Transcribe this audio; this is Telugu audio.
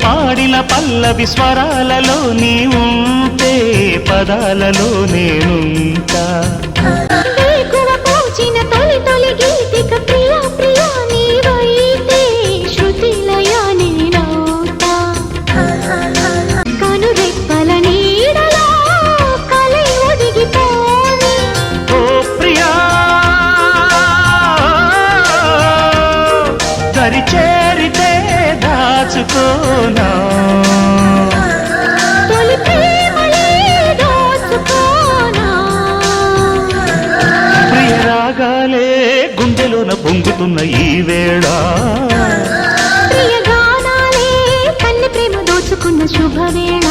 పాడిన పల్లవి స్వరాలలో నీ ఉంటే పదాలలో నేనుంటా వేకువ పూచిన తొలి తొలి గీతిక ప్రియా ప్రియా నీవైతే శృతిలయ నేనవుతా కనురెప్పల నీడలో కలై ఒదిగిపోని ఓ ప్రియా దరి చేరితే దాచుకోనా తొలి ప్రేమలే దోచుకోనా ప్రియ రాగాలే గుండెలోన పొంగుతున్న ఈ వేళ ప్రియ గానాలే కన్నె ప్రేమ దోచుకున్న శుభవేళ